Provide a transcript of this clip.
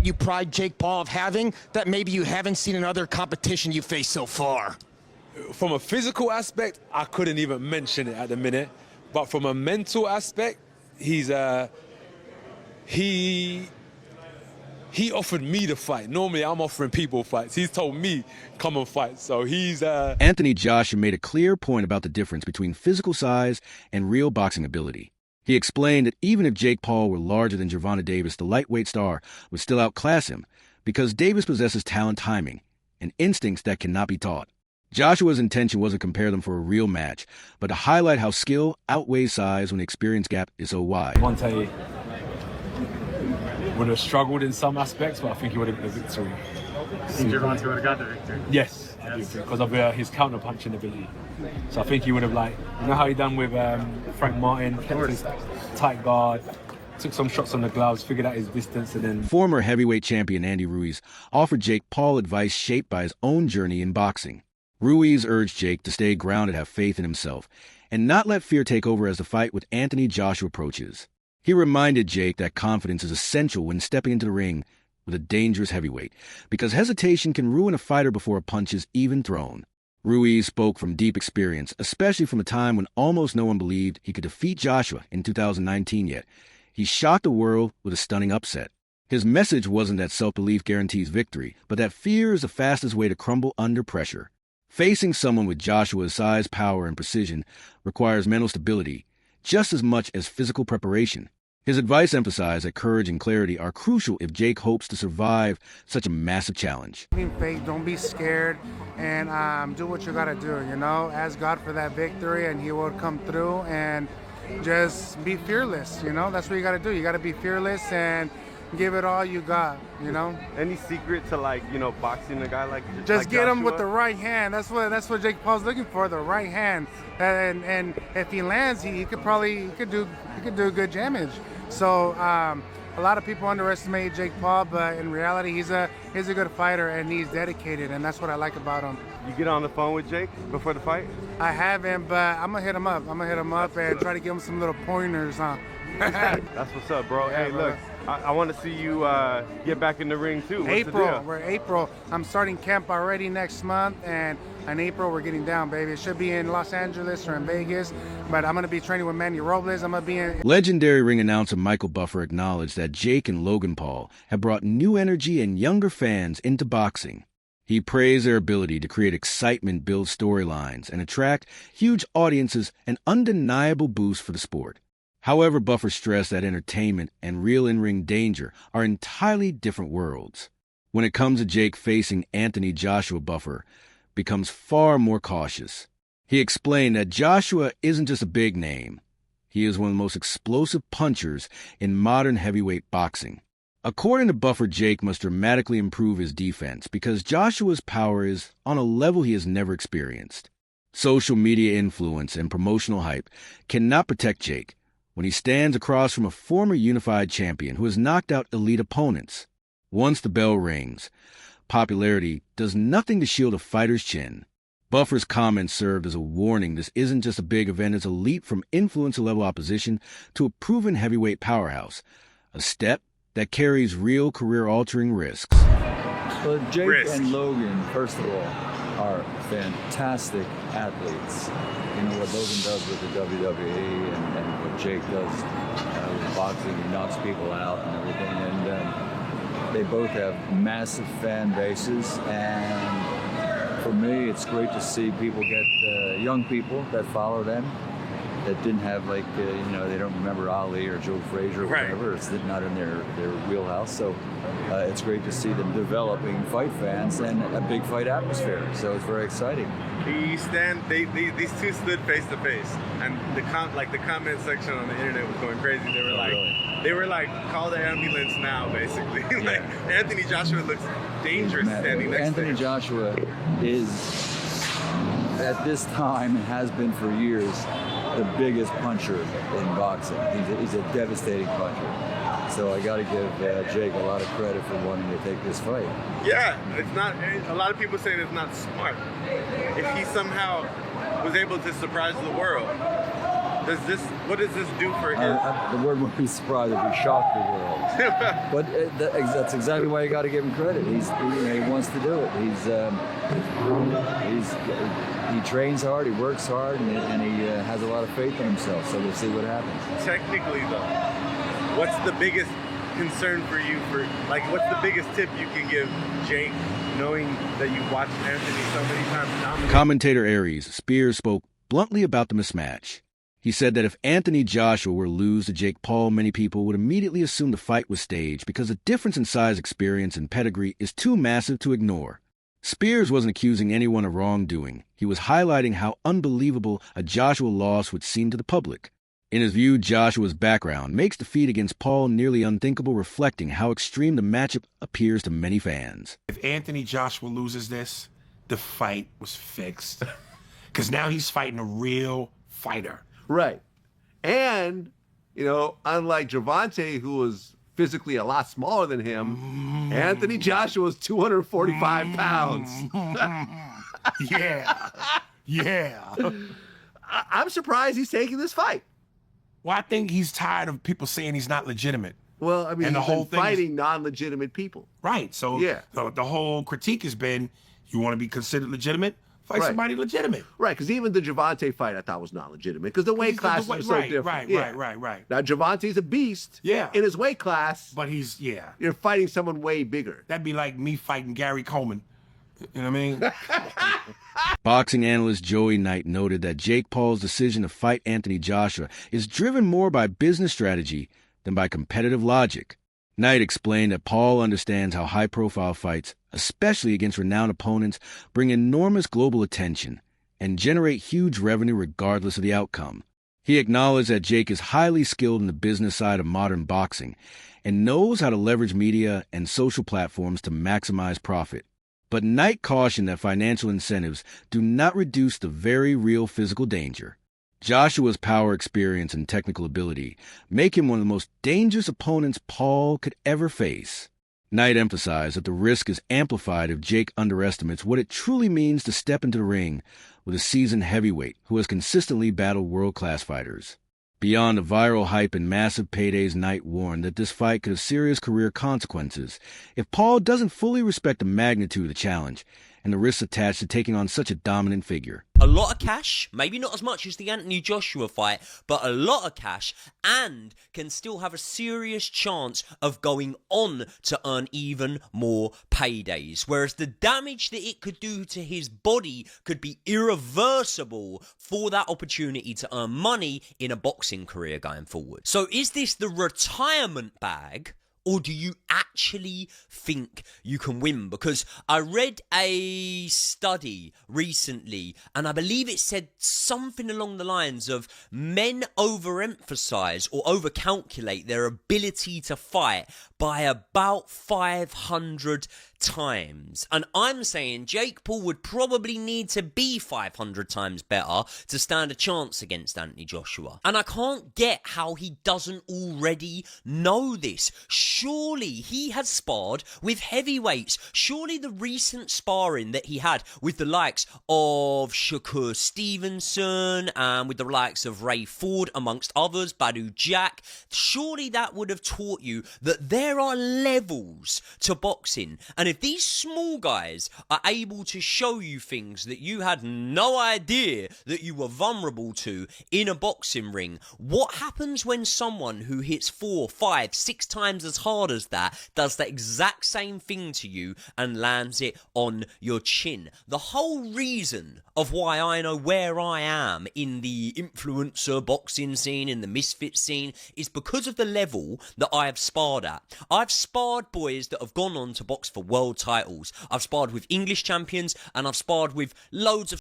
you pride Jake Paul of having that maybe you haven't seen in other competition you faced so far? From a physical aspect, I couldn't even mention it at the minute. But from a mental aspect, he offered me the fight. Normally, I'm offering people fights. He's told me, come and fight. So he's... Anthony Joshua made a clear point about the difference between physical size and real boxing ability. He explained that even if Jake Paul were larger than Gervonta Davis, the lightweight star would still outclass him because Davis possesses talent, timing, and instincts that cannot be taught. Joshua's intention wasn't to compare them for a real match, but to highlight how skill outweighs size when the experience gap is so wide. Monte would have struggled in some aspects, but I think he would have got the victory. I think Gervonta would have got the victory. Yes, because of his counter-punching ability. So I think he would have, you know how he done with Frank Martin, kept his tight guard, took some shots on the gloves, figured out his distance, and then... Former heavyweight champion Andy Ruiz offered Jake Paul advice shaped by his own journey in boxing. Ruiz urged Jake to stay grounded, have faith in himself, and not let fear take over as the fight with Anthony Joshua approaches. He reminded Jake that confidence is essential when stepping into the ring with a dangerous heavyweight, because hesitation can ruin a fighter before a punch is even thrown. Ruiz spoke from deep experience, especially from a time when almost no one believed he could defeat Joshua in 2019 yet. He shocked the world with a stunning upset. His message wasn't that self-belief guarantees victory, but that fear is the fastest way to crumble under pressure. Facing someone with Joshua's size, power, and precision requires mental stability just as much as physical preparation. His advice emphasized that courage and clarity are crucial if Jake hopes to survive such a massive challenge. Being fake, don't be scared, and do what you gotta do, Ask God for that victory, and He will come through, and just be fearless, That's what you gotta do. You gotta be fearless and give it all you got, Any secret to boxing a guy like just get Joshua? him with the right hand. That's what Jake Paul's looking for, the right hand. And if he lands, he could do good damage. So a lot of people underestimate Jake Paul, but in reality, he's a good fighter and he's dedicated, and that's what I like about him. You get on the phone with Jake before the fight? I haven't, but I'm gonna hit him up. And try to give him some little pointers, huh? That's what's up, bro. Yeah, hey, look, I want to see you get back in the ring too. What's April, the deal? we're April. I'm starting camp already next month, and in April we're getting down, baby. It should be in Los Angeles or in Vegas, but I'm gonna be training with Manny Robles. I'm gonna be in. Legendary ring announcer Michael Buffer acknowledged that Jake and Logan Paul have brought new energy and younger fans into boxing. He praised their ability to create excitement, build storylines, and attract huge audiences, an undeniable boost for the sport. However, Buffer stressed that entertainment and real in-ring danger are entirely different worlds. When it comes to Jake facing Anthony Joshua, Buffer becomes far more cautious. He explained that Joshua isn't just a big name. He is one of the most explosive punchers in modern heavyweight boxing. According to Buffer, Jake must dramatically improve his defense because Joshua's power is on a level he has never experienced. Social media influence and promotional hype cannot protect Jake when he stands across from a former unified champion who has knocked out elite opponents. Once the bell rings, popularity does nothing to shield a fighter's chin. Buffer's comments served as a warning this isn't just a big event, it's a leap from influencer-level opposition to a proven heavyweight powerhouse, a step that carries real career-altering risks. Well, Jake and Logan, first of all, are fantastic athletes. You know what Logan does with the WWE and what Jake does with boxing. He knocks people out and everything. And they both have massive fan bases. And for me, it's great to see people get young people that follow them that didn't have they don't remember Ali or Joe Frazier or whatever. It's not in their wheelhouse. So it's great to see them developing fight fans and a big fight atmosphere. So it's very exciting. These two stood face to face, and the comment section on the internet was going crazy. They were like, call the ambulance now, basically. Anthony Joshua looks dangerous standing next to him. Anthony Joshua is, at this time, and has been for years, the biggest puncher in boxing. He's a devastating puncher. So I got to give Jake a lot of credit for wanting to take this fight. Yeah, it's not. A lot of people say it's not smart. If he somehow was able to surprise the world what does this do for him? The word would be surprised if we shocked the world. But that's exactly why you got to give him credit. He wants to do it. He trains hard, he works hard, and he has a lot of faith in himself. So we'll see what happens. Technically, though, what's the biggest concern for you? What's the biggest tip you can give Jake, knowing that you've watched Anthony so many times dominate? Commentator Aries Spears spoke bluntly about the mismatch. He said that if Anthony Joshua were to lose to Jake Paul, many people would immediately assume the fight was staged because the difference in size, experience, and pedigree is too massive to ignore. Spears wasn't accusing anyone of wrongdoing. He was highlighting how unbelievable a Joshua loss would seem to the public. In his view, Joshua's background makes defeat against Paul nearly unthinkable, reflecting how extreme the matchup appears to many fans. If Anthony Joshua loses this, the fight was fixed. Because now he's fighting a real fighter. Right. And, unlike Gervonta, who was physically a lot smaller than him, Anthony Joshua was 245 pounds. Yeah. I'm surprised he's taking this fight. Well, I think he's tired of people saying he's not legitimate. Well, I mean, and the he's whole been thing fighting non-legitimate people. Right. So, yeah. So the whole critique has been, you want to be considered legitimate? Fight somebody legitimate. Right, because even the Gervonta fight I thought was not legitimate because the weight classes are so different. Right. Now, Gervonta's a beast in his weight class. But you're fighting someone way bigger. That'd be like me fighting Gary Coleman. You know what I mean? Boxing analyst Joey Knight noted that Jake Paul's decision to fight Anthony Joshua is driven more by business strategy than by competitive logic. Knight explained that Paul understands how high-profile fights, especially against renowned opponents, bring enormous global attention and generate huge revenue regardless of the outcome. He acknowledged that Jake is highly skilled in the business side of modern boxing and knows how to leverage media and social platforms to maximize profit. But Knight cautioned that financial incentives do not reduce the very real physical danger. Joshua's power, experience, and technical ability make him one of the most dangerous opponents Paul could ever face. Knight emphasized that the risk is amplified if Jake underestimates what it truly means to step into the ring with a seasoned heavyweight who has consistently battled world-class fighters. Beyond the viral hype and massive paydays, Knight warned that this fight could have serious career consequences if Paul doesn't fully respect the magnitude of the challenge and the risks attached to taking on such a dominant figure. A lot of cash, maybe not as much as the Anthony Joshua fight, but a lot of cash, and can still have a serious chance of going on to earn even more paydays. Whereas the damage that it could do to his body could be irreversible for that opportunity to earn money in a boxing career going forward. So is this the retirement bag? Or do you actually think you can win? Because I read a study recently, and I believe it said something along the lines of men overemphasize or overcalculate their ability to fight by about 500 times. And I'm saying Jake Paul would probably need to be 500 times better to stand a chance against Anthony Joshua. And I can't get how he doesn't already know this. Surely he has sparred with heavyweights. Surely the recent sparring that he had with the likes of Shakur Stevenson and with the likes of Ray Ford, amongst others, Badu Jack, surely that would have taught you that there are levels to boxing. And if these small guys are able to show you things that you had no idea that you were vulnerable to in a boxing ring, what happens when someone who hits 4, 5, 6 times as hard as that does the exact same thing to you and lands it on your chin? The whole reason of why I know where I am in the influencer boxing scene, in the misfit scene, is because of the level that I have sparred at. I've sparred boys that have gone on to box for world titles. I've sparred with English champions, and I've sparred with loads of